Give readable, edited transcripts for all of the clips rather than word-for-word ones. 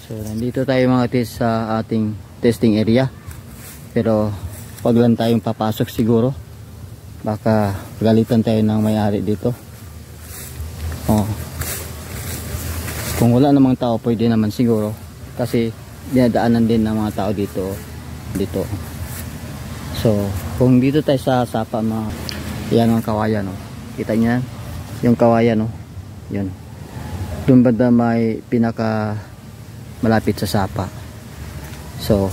So nandito tayo mga tis sa ating testing area. Pero wag lang tayong papasok siguro. Baka galitan tayo ng may-ari dito. Oh. Kung wala namang tao pwede naman siguro. Kasi dinadaanan din ng mga tao dito. So kung dito tayo sa sapa mga yan ang kawayan. Oh. Kita niyo yan? Yung kawayan. Oh. Yun. Doon banda may pinaka malapit sa sapa. So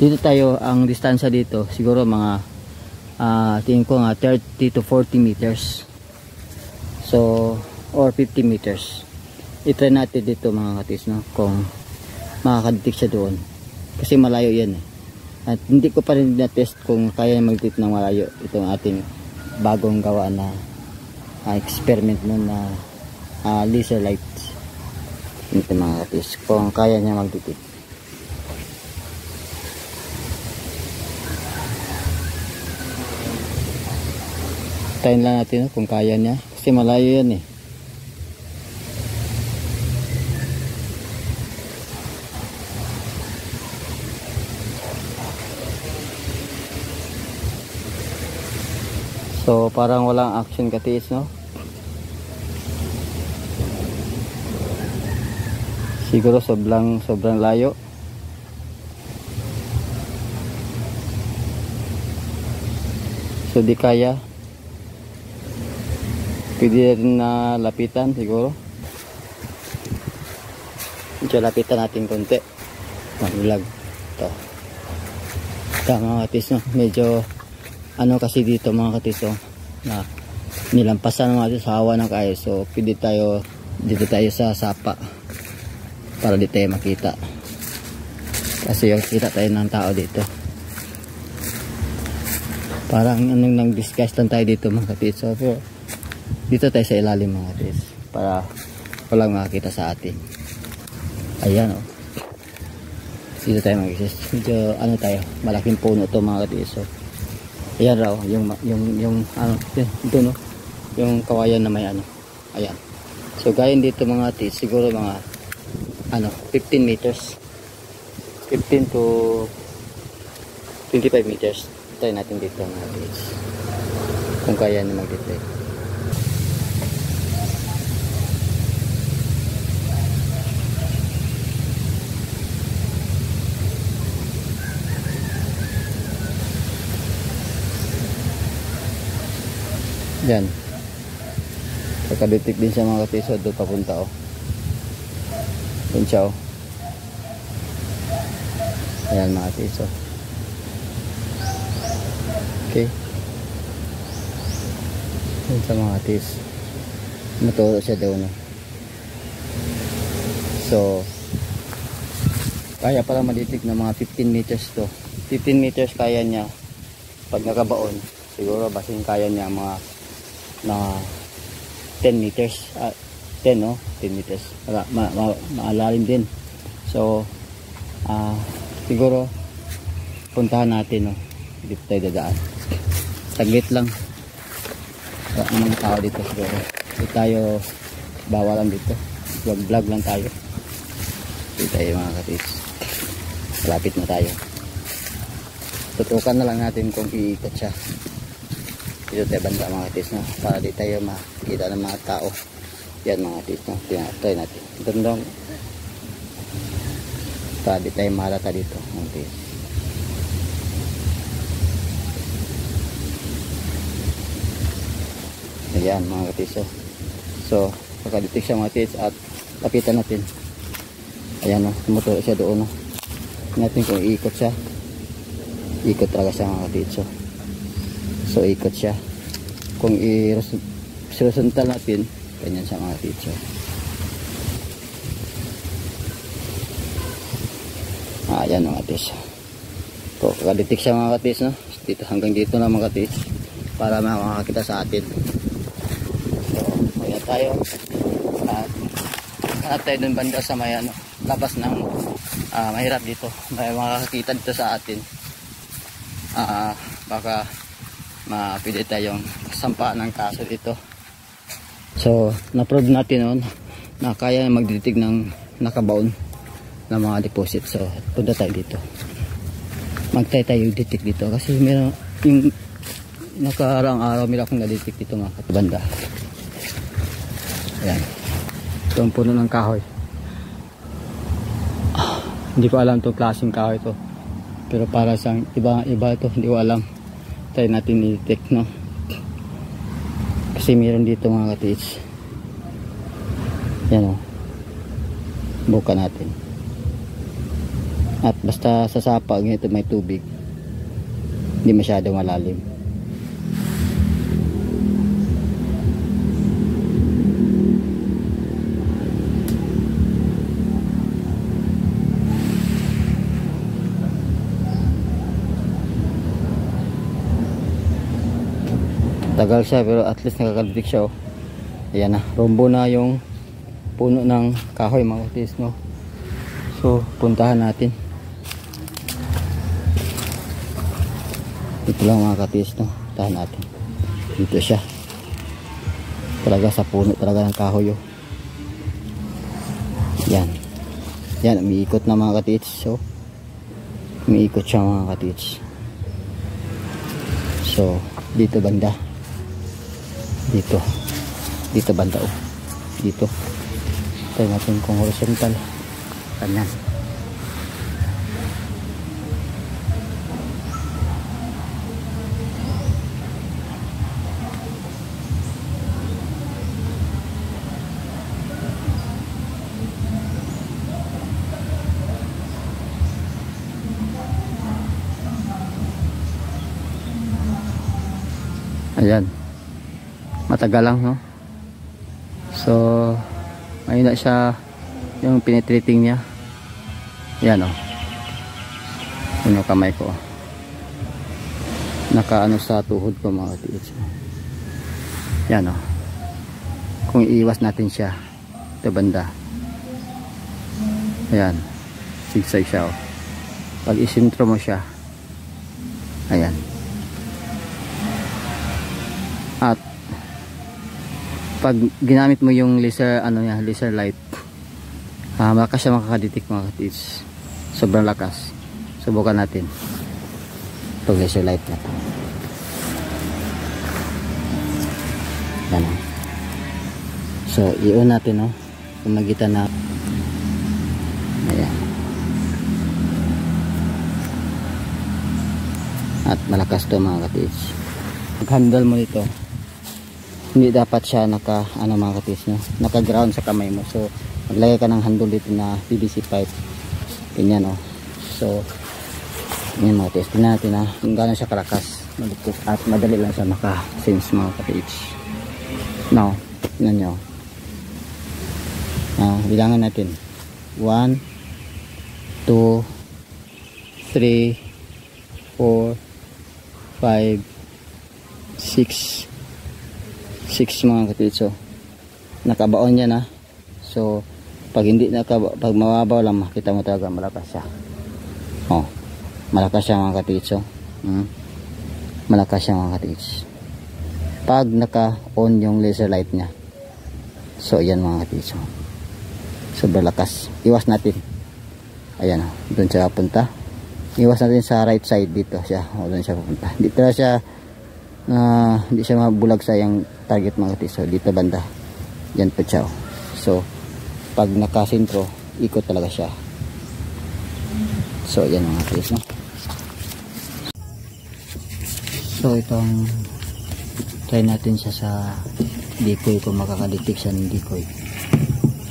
dito tayo, ang distansya dito siguro mga tingin ko nga 30 to 40 meters. So or 50 meters. I-try natin dito mga katis, no, kung makakadetect siya doon kasi malayo yan eh. At hindi ko pa rin na-test kung kaya mag-detect ng malayo itong ating bagong gawa na experiment nun na laser light. Ito mga katis, kung kaya niya mag-detect. Tayin lang natin kung kaya niya kasi malayo yan eh. So parang walang action katis, no? Siguro sobrang layo. So di kaya. Pwede rin na lapitan siguro. Medyo lapitan natin konti. Mag-vlog. Ito. Ito mga katis, no? Medyo ano kasi dito mga katis, na nilampasan natin sa hawa ng kaya. So pwede tayo dito tayo sa sapa para di tayo makita kasi yung kita tayo ng tao dito. Parang anong nang discuss lang tayo dito mga katis. So dito tayo sa ilalim mga katis para walang makakita sa atin. Ayan o. Dito tayo mag-exist. Medyo ano tayo, malaking puno to mga katis. So ayan raw yung ano ito, no, yung kawayan na may ano. Ayan. So gayon dito mga katis, siguro mga 15 meters, 15 to 25 meters. Try natin dito mga katis kung kaya na mag-detect. Yan. Pagka-detect din siya mga katis, doon papunta o. Yan siya o. Ayan mga katis o. Okay. Yan sa mga katis. Maturo siya doon o. So kaya pala ma-detect ng mga 15 meters to. 15 meters kaya niya pag nakabaon. Siguro basin kaya niya mga 10 meters, 10 no? 10 meters. Maalalim din. So siguro puntahan natin, no? Dito tayo dadaan. Saglit lang. Anong tao dito siguro. Hindi tayo bawalan dito. Vlog lang tayo. Dito tayo mga katis. Malapit na tayo. Tutukan na lang natin kung iikot siya. Dito tayo banda mga katis, no? Para di tayo makita ng mga tao. Yan mga katis, no? Try natin. Gandang para di tayo marata dito mga katis. Ayan mga katis, so pagka-detect siya mga katis at lapitan natin. Ayan, no? Tumuturo siya doon, no? Natin kung iikot siya. Ikot talaga siya mga katis. So ikot siya. Kung i-horizontal natin, ganyan siya mga katis. Ayan mga katis. So pagka-detect siya mga katis, no? Dito, hanggang dito na mga katis para makakita sa atin. So ayan tayo. At tayo dun banda sa may labas ng mahirap dito. May makakita dito sa atin. Baka pwede tayong sampa ng kaso dito. So na-prove natin noon na kaya mag-detect ng nakabaon ng mga deposit. So punta tayo dito, magtay tayo detect dito kasi meron yung nakaraang araw meron akong na-detect dito mga katibanda. Ayan, itong puno ng kahoy. Hindi ko alam itong klaseng kahoy ito, pero para sa iba ito, hindi ko alam. Tayo natin i-detect, no, kasi meron dito mga katiits. Yan o, buka natin. At basta sa sapa ganito may tubig, hindi masyadong malalim. Tagal siya pero at least nakakalitik siya, oh. Ayan na, rombo na yung puno ng kahoy mga katiits, no. So puntahan natin. Ito lang mga katiits, no. Puntahan natin. Dito siya. Talaga sa puno talaga ng kahoy, oh. Yan. Yan, umiikot na mga katiits. So umiikot siya mga katiits. So dito banda. Dito banda, oh. Dito. Tayo natin kung horizontal. Ganyan. Ayan. Matagal lang, no. So ayun na siya, yung penetrating niya. Yan, oh. Yun yung kamay ko, nakaano sa tuhod ko mga katiits. Yan, oh. Kung iiwas natin siya ito banda, ayan, sigsag siya, oh. Pag isintro mo siya, ayan. At pag ginamit mo yung laser, ano niya, laser light, malakas siya makakadetect mga katiits. Sobrang lakas. Subukan natin itong laser light na ito. Yan, oh. So i-on natin, oh, kumagitan na. Ayan. At malakas to mga katiits. Pag-handle mo nito, hindi dapat siya naka mga katiits, no, naka ground sa kamay mo. So maglagay ka ng handle dito na PVC pipe, ganyan, oh. So yan mga katiits, tingnan natin na kung gaano siya kalakas, malupok at madali lang siya maka-sense mga katiits. Now tingnan nyo, bilangan natin 1 2 3 4 5 6 mga katiits. So nakabaon yan, ha. So pag hindi pag mababaw lang, makita mo talaga malakas siya, oh. Malakas siya mga katiits, oh. Malakas siya mga katiits pag naka on yung laser light nya. So yan mga katiits, oh. Sobrang lakas. Iwas natin, ayan, oh. Doon siya punta. Iwas natin sa right side, dito siya, oh. Doon siya pupunta. Dito na siya, hindi siya mabulag sa yung target mga katiits. So dito banda, yan po siya, oh. So pag nakasintro, ikot talaga siya. So yan mga katiits, no. So itong try natin siya sa decoy, kung makakadetect siya ng decoy.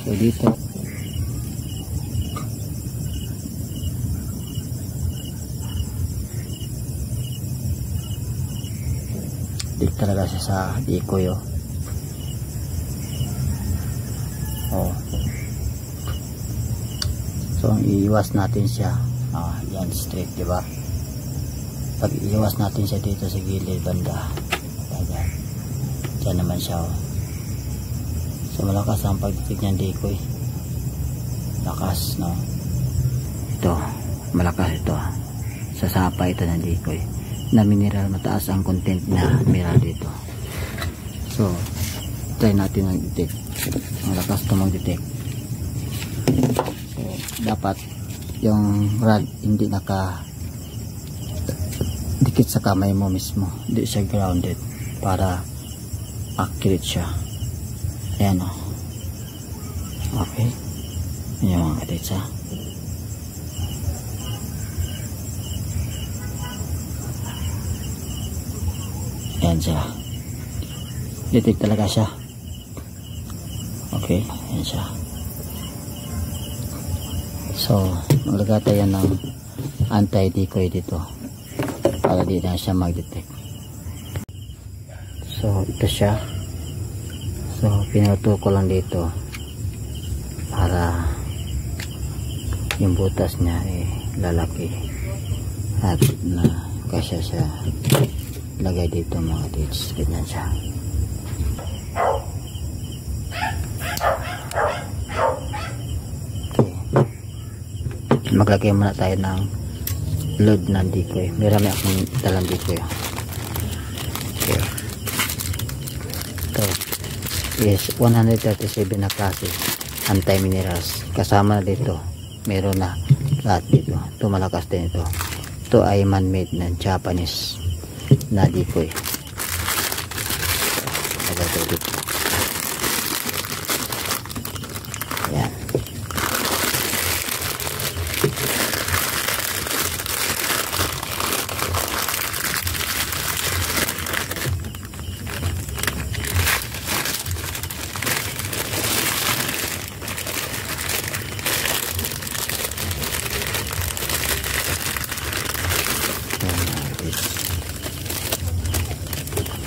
So dito talaga siya sa decoy, oh. Oh. So iiwas natin siya, yan straight, diba? Pag iiwas natin siya dito sa gilid banda, dyan naman siya, oh. So malakas ang pagtitig niyan decoy, lakas, no. Ito malakas, ito sa sapa ito ng decoy na mineral, mataas ang content na mineral dito. So try natin mag-detect. Ang lakas ito mag-detect. So dapat yung rod hindi naka dikit sa kamay mo mismo, hindi siya grounded para accurate siya. Ayan o. Okay. Ayan mga kadits ha. Ayan siya. Detect talaga siya. Okay. Ayan siya. So, maglagay tayo ng anti-decoy dito para di na siya mag-detect. So, ito siya. So, pinuto ko lang dito para yung butas niya lalaki at na kasya siya lagay dito mga kadits. Ganyan siya. Okay. Maglagay muna tayo ng load ng decoy. Marami akong dalang decoy. Okay. Ito is 137 na klase anti-minerals. Kasama na dito. Meron na lahat dito. Ito malakas din ito. Ito ay man-made ng Japanese na decoy. Lagay dito. Ayan.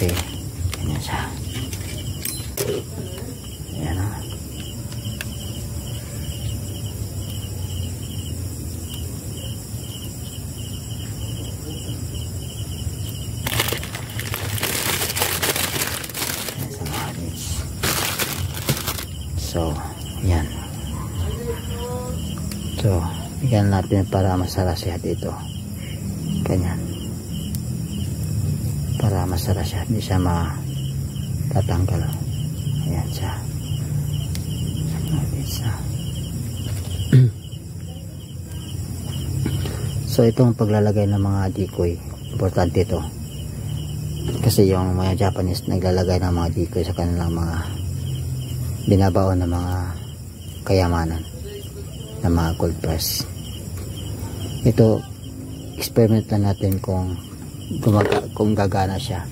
Okay, ganyan siya. Ayan o. So, ayan. So, bigyan natin para masara siya dito. Ganyan. Para masara siya, hindi siya matatanggal. Ayan siya. So itong paglalagay ng mga decoy, importante ito kasi yung mga Japanese naglalagay ng mga decoy sa kanilang mga binabaon ng mga kayamanan ng mga gold press. Ito experiment lang natin kung gagana siya.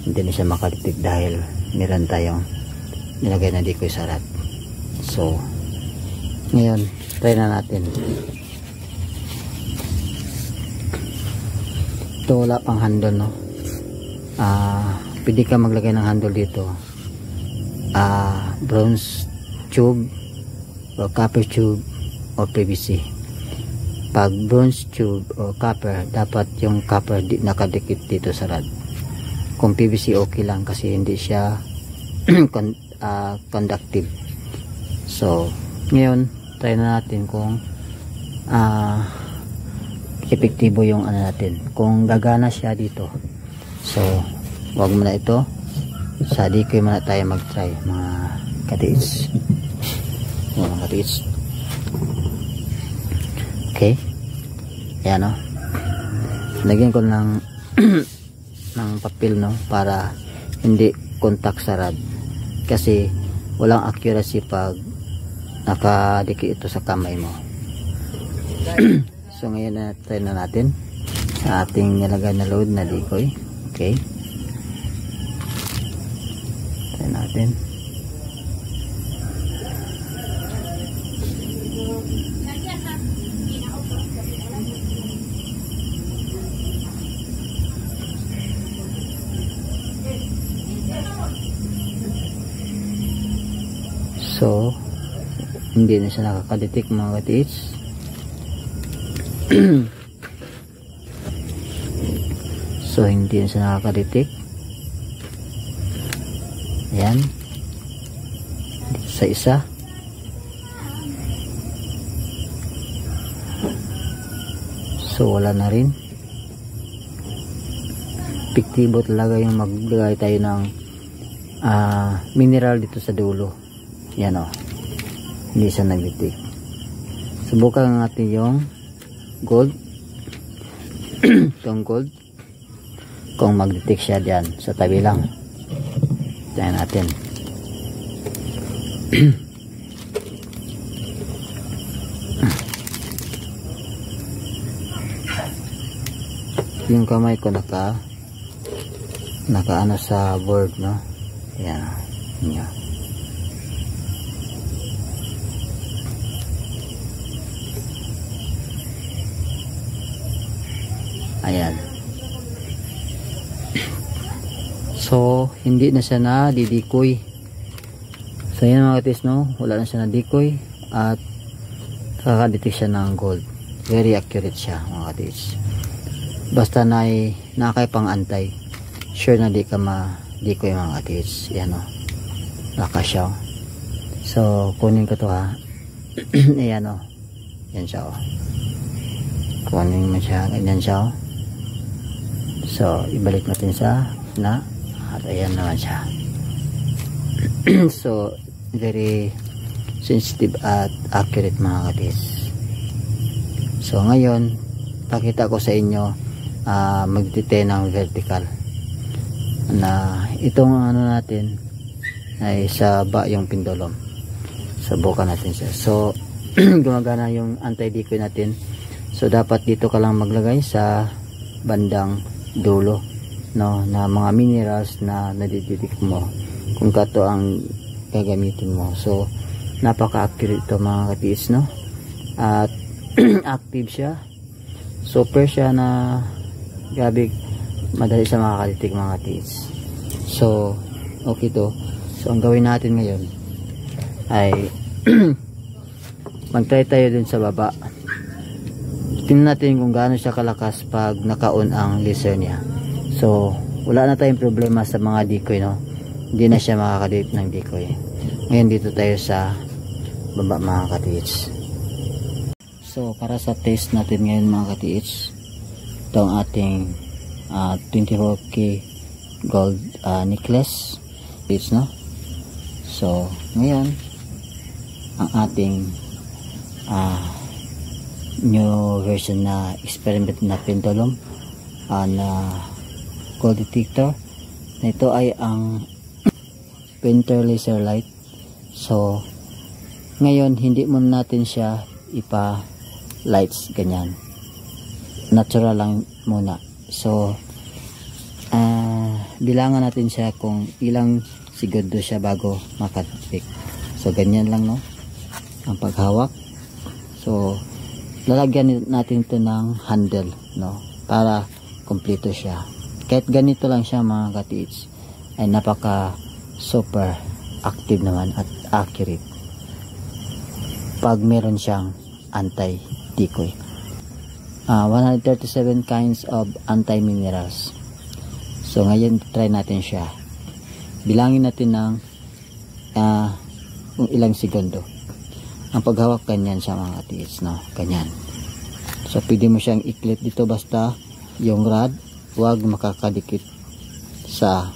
Hindi na siya makalitik dahil meron tayong nilagay na decoy sa rod. So ngayon try na natin. Ito wala pang handle, no? Pwede ka maglagay ng handle dito. Bronze tube o copper tube o PVC. Pag bronze tube o copper, dapat yung copper nakadikit dito sa rod. Kung PVC okay lang kasi hindi siya conductive. So ngayon try na natin kung epektibo yung ano natin, kung gagana siya dito. So wag muna ito, sa decoy muna tayo mag try mga katiits. Mga katiits. Okay, yan o. Lagyan ko ng ng papel, no, para hindi contact sa rod kasi walang accuracy pag nakadikit ito sa kamay mo. So ngayon na try na natin sa ating nilagay na load na decoy. Okay, try natin. So hindi na siya nakakadetect mga katiits. So hindi na siya nakakadetect. Ayan, sa isa. So wala na rin. Epektibo talaga yung maglagay tayo ng mineral dito sa dulo. Yan o, hindi siya nag-detect. Subukan natin yung gold. Itong gold, kung mag-detect siya dyan sa tabi lang. Tingnan natin. Yung kamay ko naka ano sa board, no? Ayan. Ayan. Ayan. So, hindi na siya na didikoy. So, yan mga katis, no? Wala na siya na decoy at kakadetect siya ng gold. Very accurate siya mga katis. Basta na nakay pang antay, sure na di ka ma-decoy mga katis. Yan, o. Naka siya, o. So, kunin ko to, ha. Ayan, o. Yan siya, o. Kunin mo siya. Ganyan siya, o. So, ibalik natin sa na at ayan naman siya. So, very sensitive at accurate mga katis. So, ngayon pakita ko sa inyo magtite ng vertical na itong ano natin ay sa ba yung pendulum. Subukan natin siya. So, gumagana yung anti-decoy natin. So, dapat dito ka lang maglagay sa bandang dulo, no, na mga minerals na nadidetect mo kung kato ang gagamitin mo. So, napaka-accurate ito mga katiis, no? At active siya. Super siya na gabi, madali siya makakadetect mga katiis. So, okay to. So, ang gawin natin ngayon ay mag-try tayo dun sa baba. Tingnan natin kung gaano siya kalakas pag naka-on ang laser niya. So, wala na tayong problema sa mga decoy, no? Hindi na siya makakadetect ng decoy. Ngayon dito tayo sa baba mga katiits. So, para sa test natin ngayon mga katiits, ito ang ating 24K gold necklace, no? So, ngayon ang ating new version na experiment na pendulum na gold detector na ito ay ang Painter laser light. So ngayon hindi muna natin siya ipa lights ganyan, natural lang muna. So bilangan natin siya kung ilang segundo siya bago makadetect. So ganyan lang, no, ang paghawak. So lalagyan natin ito ng handle, no, para kompleto siya. Kahit ganito lang siya mga katiits ay napaka super active naman at accurate pag meron siyang anti-decoy. 137 kinds of anti-minerals. So ngayon try natin siya. Bilangin natin ng kung ilang segundo. Ang paghawak ganyan siya mga katiits, no? Ganyan. So pwede mo siyang i-clip dito basta yung rod huwag makakadikit sa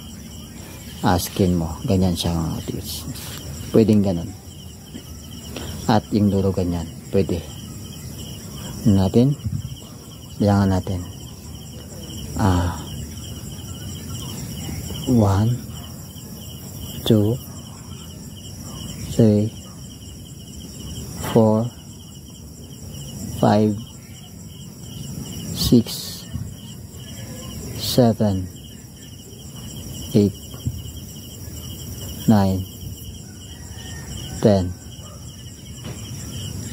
skin mo. Ganyan siya mga katiits. Pwedeng ganun. At yung dulo ganyan. Pwede. Natin. Bilangan natin. 1 2 3 4 5 6 7 8 9 10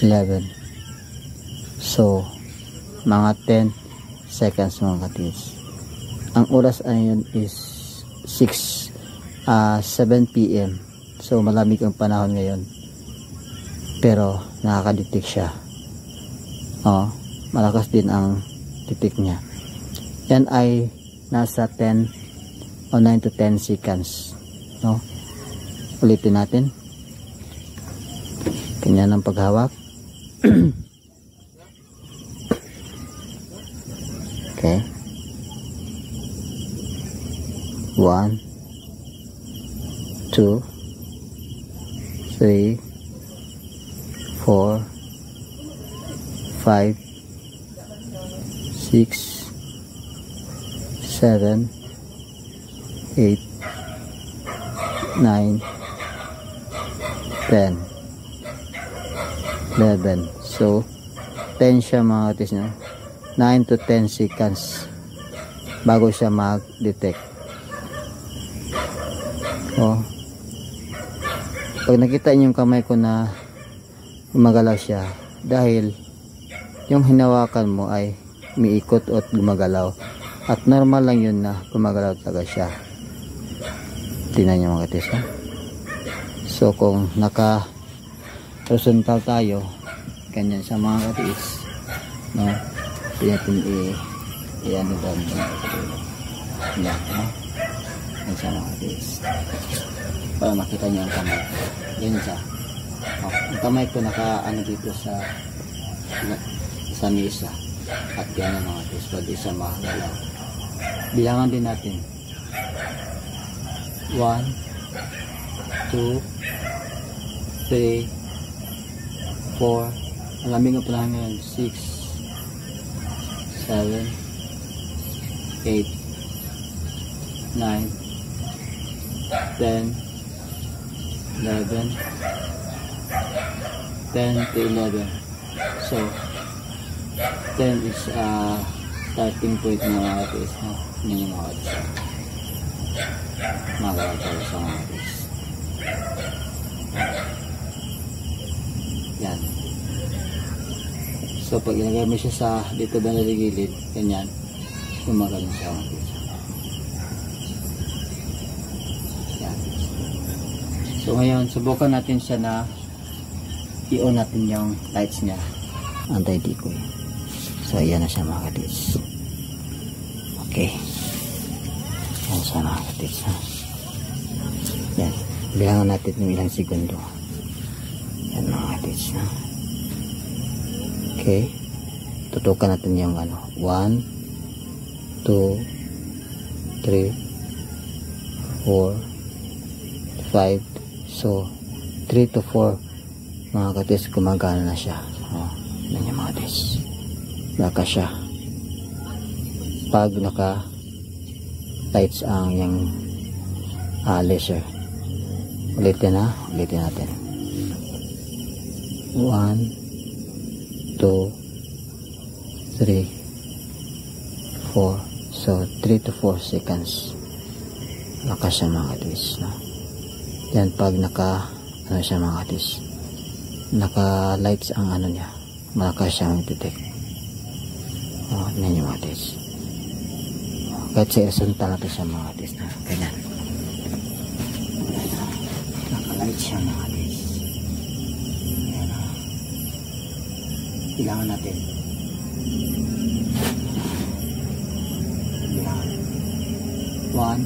11. So mga 10 seconds mga katiis. Ang oras ayun is 7 PM. So malamig ang panahon ngayon pero nakakadetect siya. Malakas din ang detect niya. Yan ay nasa 10 o 9 to 10 seconds, no? Ulitin natin. Ganyan ang paghawak. Okay. 1 2 3 4 5 6, 7, 8, 9, 10, 11. So 10 siya mga katis, no? 9 to 10 seconds bago siya mag-detect. Pag nakita niyo yung kamay ko na gumagalaw siya, dahil yung hinawakan mo ay umiikot at gumagalaw, at normal lang yun na gumagalaw talaga siya. Tingnan niyo mga katis, ha? So kung naka horizontal tayo, ganyan sa mga katis, no? Natin i-ano doon yan, no? Yan sa mga katis, para makita niyo ang kamay. Yan siya. Ang kamay ko naka-ano dito sa mesa, at yan ang mga katis, pwede siya makagalaw. Bilangan din natin. 1, 2, 3, 4, alaming ko pala ngayon, 6, 7, 8, 9, 10, 11, 10 to 11. So 10 is starting point mga katis, no? Yun yung mga katis, magalaw tayo sa mga katis. Yan. So pag ilagay mo siya sa dito ba naligilid, ganyan, gumagalaw siya mga katis. Yan. So ngayon subukan natin siya na i-on natin yung lights niya, anti-decoy. So ayan na siya mga katis. Okay, ayan siya mga katis, ha? Yan, bilangan natin ng ilang segundo. Yan mga katis, ha? Okay, tutukan natin yung ano, 1, 2, 3, 4, 5. So 3 to 4 mga katis, gumagana na siya. Yan yung mga katis, baka siya pag naka lights ang yung laser. Ulitin natin. 1, 2, 3, 4. So 3 to 4 seconds baka siya mga katis, no? Yan pag naka ano siya mga katis, naka lights ang ano niya, malaka siya mag-detect. Yan yung mga katis. Kahit sa horizontal natin siya mga katis, na ganyan, naka lights siya mga katis. Ayan, bilangan natin. Bilangan 1,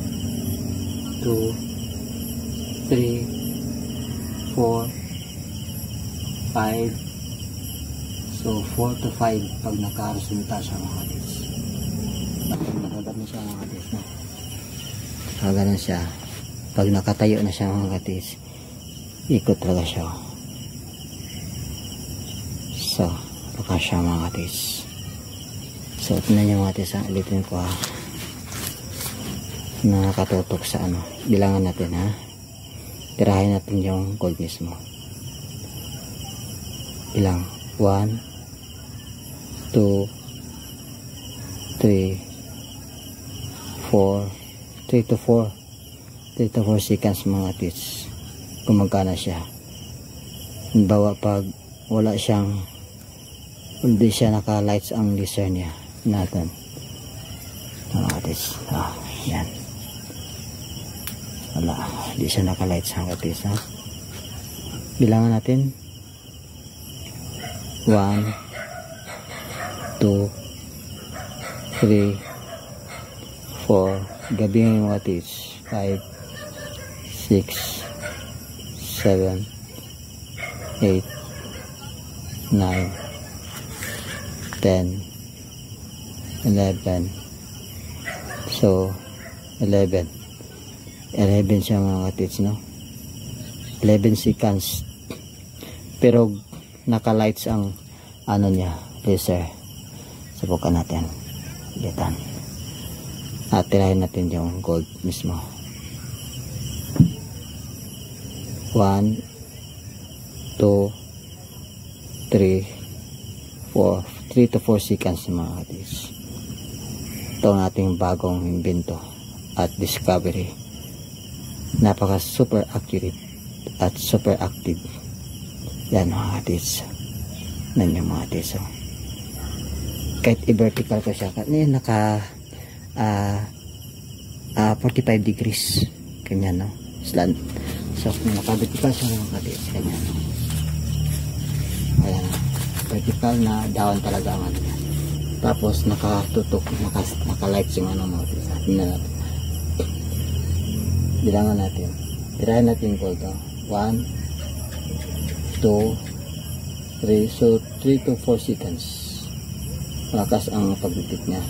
2, 3, 4, 5. So 4 to 5 pag naka-horizontal siya mga katis. Nakagad na siya mga katis, no? Nakagad siya. Pag nakatayo na siya mga katis, ikot talaga siya. So baka siya mga katis. So tignan niyo mga katis, ulitin ko, ha, na nakatutok sa ano. Bilangan natin, ha. Tirahin natin yung gold mismo. Ilang 1, 2, 3, 4, 3 to 4 seconds mga katis, gumagana siya. Halimbawa pag wala siyang, hindi siya naka lights ang laser niya natin mga katis, yan, wala, hindi siya naka lights mga katis, ha. Bilangan natin 1, 2, 3, 4, gabi ng mga katis, 5, 6, 7, 8, 9, 10, 11. So 11 siya mga katis, no? 11 seconds, pero naka lights ang ano niya, laser. Subukan natin. Yan. At tirahin natin yung gold mismo. 1, 2, 3, 4. 3 to 4 seconds mga katis. Ito ang ating bagong invento at discovery. Napaka super accurate at super active. Yan mga katis. Yan yung mga katis. Kahit i-vertical ko siya, naka 45 degrees ganyan, no? Slant. So kung naka-vertical siya mga katis, ganyan, no? Ayan, vertical na down talaga ang ano yan. Tapos nakatutok, naka-lights yung ano mga katis. Tingnan natin, bilangan natin, tirahin natin gold, 1, 2, 3. So 3 to 4 seconds malakas ang pagbitik niya,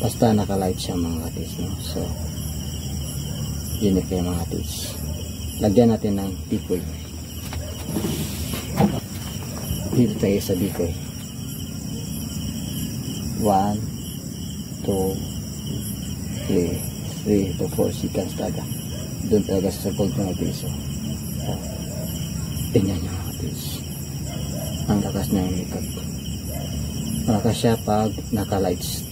basta naka-light siya mga katis, no? So unique yung mga katis. Lagyan natin ng decoy. Dito tayo sa decoy. 1, 2, 3 to 4 seconds talaga. Doon talaga sa gold mga katis. Tingnan niyo mga katis, ang lakas niya yung ikot. Malakas siya pag naka-lights.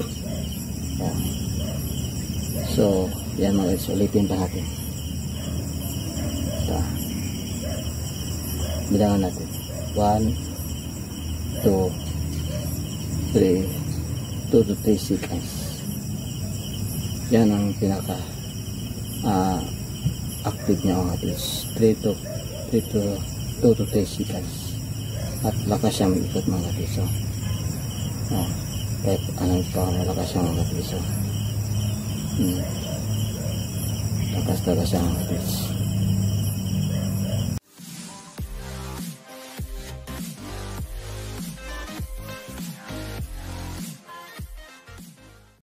So yan mga katis, ulitin pa natin. Bilangan natin, 1, 2, 3, 2 to 3 seconds. Yan ang pinaka active niya mga katis. 2 to 3 seconds at lakas siya mag-ikot mga katis. Kahit anong pa, malakas siya mga katis. Lakas talaga siya mga katis.